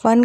1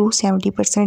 to 70%